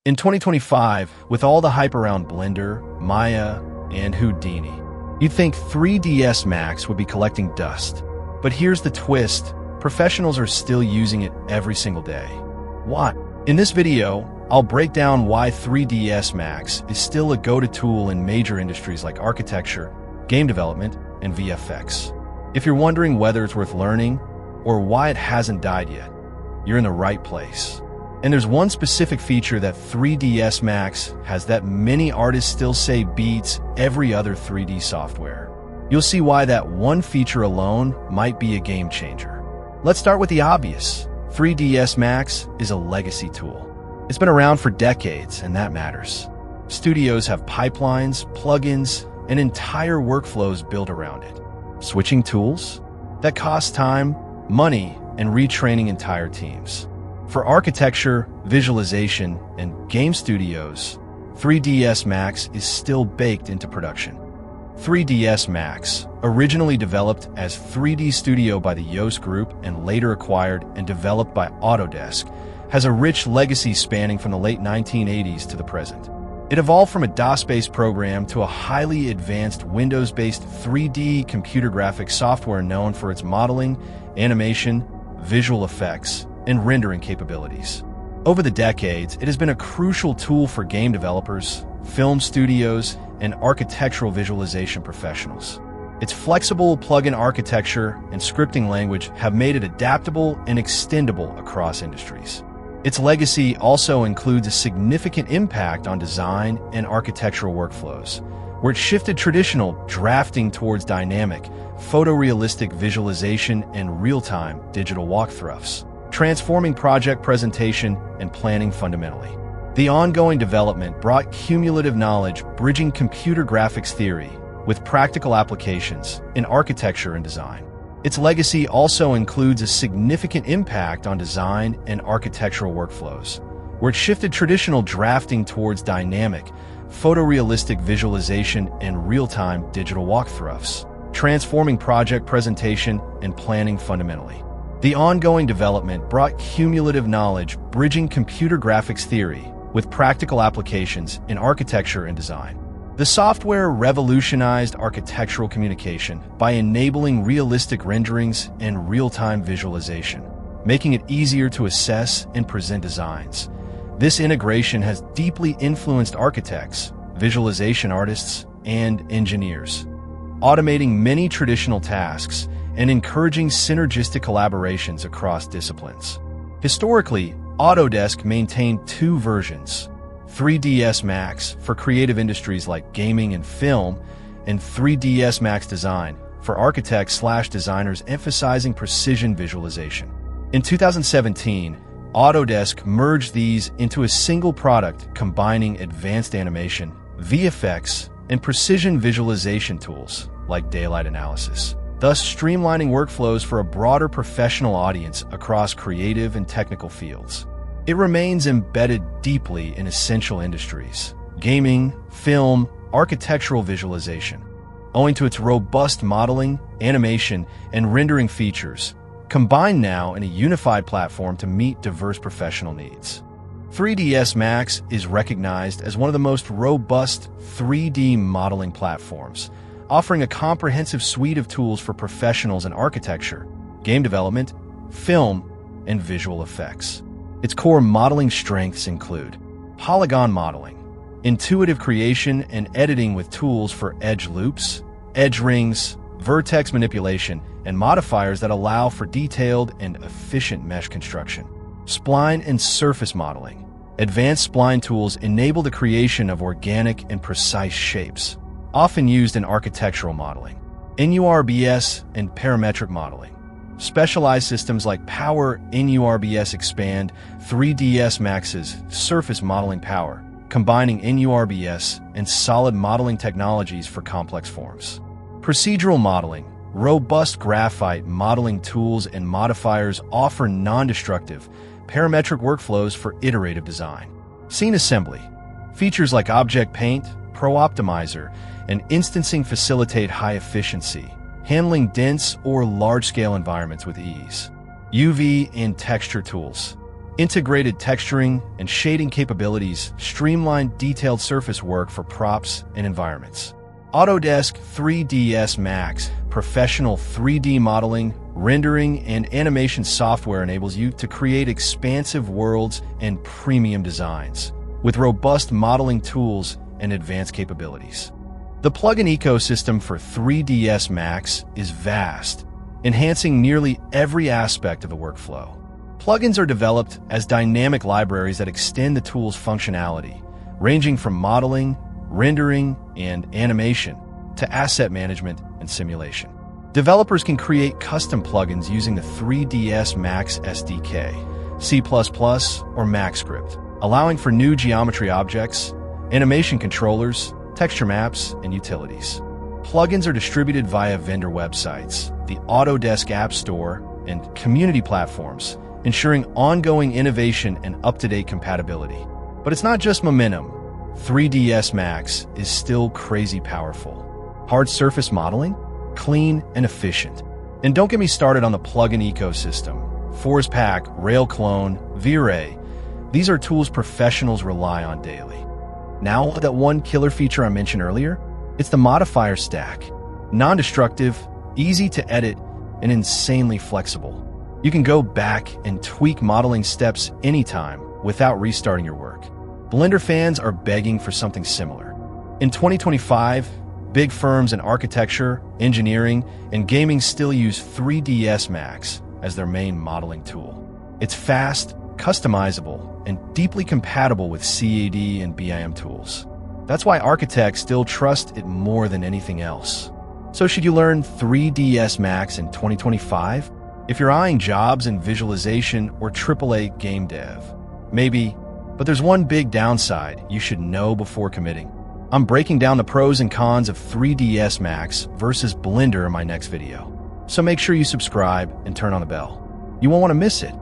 In 2025, with all the hype around Blender, Maya, and Houdini, you'd think 3ds Max would be collecting dust. But here's the twist: professionals are still using it every single day. Why? In this video, I'll break down why 3ds Max is still a go-to tool in major industries like architecture, game development, and VFX. If you're wondering whether it's worth learning or why it hasn't died yet, you're in the right place. And there's one specific feature that 3ds Max has that many artists still say beats every other 3D software. You'll see why that one feature alone might be a game changer. Let's start with the obvious. 3ds Max is a legacy tool. It's been around for decades, and that matters. Studios have pipelines, plugins, and entire workflows built around it. Switching tools? That costs time, money, and retraining entire teams. For architecture, visualization, and game studios, 3ds Max is still baked into production. 3ds Max, originally developed as 3D Studio by the Yoast Group and later acquired and developed by Autodesk, has a rich legacy spanning from the late 1980s to the present. It evolved from a DOS-based program to a highly advanced Windows-based 3D computer graphics software known for its modeling, animation, visual effects, and rendering capabilities. Over the decades, it has been a crucial tool for game developers, film studios, and architectural visualization professionals. Its flexible plugin architecture and scripting language have made it adaptable and extendable across industries. Its legacy also includes a significant impact on design and architectural workflows, where it shifted traditional drafting towards dynamic, photorealistic visualization and real-time digital walkthroughs, transforming project presentation and planning fundamentally. The ongoing development brought cumulative knowledge bridging computer graphics theory with practical applications in architecture and design. Its legacy also includes a significant impact on design and architectural workflows, where it shifted traditional drafting towards dynamic, photorealistic visualization and real-time digital walkthroughs, transforming project presentation and planning fundamentally. The ongoing development brought cumulative knowledge bridging computer graphics theory with practical applications in architecture and design. The software revolutionized architectural communication by enabling realistic renderings and real-time visualization, making it easier to assess and present designs. This integration has deeply influenced architects, visualization artists, and engineers, automating many traditional tasks and encouraging synergistic collaborations across disciplines. Historically, Autodesk maintained two versions: 3ds Max for creative industries like gaming and film, and 3ds Max Design for architects/designers emphasizing precision visualization. In 2017, Autodesk merged these into a single product combining advanced animation, VFX, and precision visualization tools like daylight analysis, thus streamlining workflows for a broader professional audience across creative and technical fields. It remains embedded deeply in essential industries: gaming, film, architectural visualization, owing to its robust modeling, animation, and rendering features, combined now in a unified platform to meet diverse professional needs. 3ds Max is recognized as one of the most robust 3D modeling platforms, offering a comprehensive suite of tools for professionals in architecture, game development, film, and visual effects. Its core modeling strengths include polygon modeling, intuitive creation and editing with tools for edge loops, edge rings, vertex manipulation, and modifiers that allow for detailed and efficient mesh construction. Spline and surface modeling. Advanced spline tools enable the creation of organic and precise shapes, often used in architectural modeling. NURBS and parametric modeling. Specialized systems like Power NURBS expand 3ds Max's surface modeling power, combining NURBS and solid modeling technologies for complex forms. Procedural modeling. Robust graphite modeling tools and modifiers offer non-destructive, parametric workflows for iterative design. Scene assembly. Features like Object Paint, Pro Optimizer, and instancing facilitate high efficiency, handling dense or large-scale environments with ease. UV and texture tools. Integrated texturing and shading capabilities streamline detailed surface work for props and environments. Autodesk 3ds Max professional 3D modeling, rendering, and animation software enables you to create expansive worlds and premium designs with robust modeling tools and advanced capabilities. The plugin ecosystem for 3ds Max is vast, enhancing nearly every aspect of the workflow. Plugins are developed as dynamic libraries that extend the tool's functionality, ranging from modeling, rendering, and animation to asset management and simulation. Developers can create custom plugins using the 3ds Max SDK, C++, or MaxScript, allowing for new geometry objects, animation controllers, texture maps, and utilities. Plugins are distributed via vendor websites, the Autodesk App Store, and community platforms, ensuring ongoing innovation and up-to-date compatibility. But it's not just momentum. 3ds Max is still crazy powerful. Hard surface modeling? Clean and efficient. And don't get me started on the plugin ecosystem. ForcePack, RailClone, V-Ray. These are tools professionals rely on daily. Now, that one killer feature I mentioned earlier, it's the Modifier Stack. Non-destructive, easy to edit, and insanely flexible. You can go back and tweak modeling steps anytime without restarting your work. Blender fans are begging for something similar. In 2025, big firms in architecture, engineering, and gaming still use 3ds Max as their main modeling tool. It's fast, customizable, and deeply compatible with CAD and BIM tools. That's why architects still trust it more than anything else. So should you learn 3ds Max in 2025? If you're eyeing jobs in visualization or AAA game dev, maybe, but there's one big downside you should know before committing. I'm breaking down the pros and cons of 3ds Max versus Blender in my next video. So make sure you subscribe and turn on the bell. You won't want to miss it.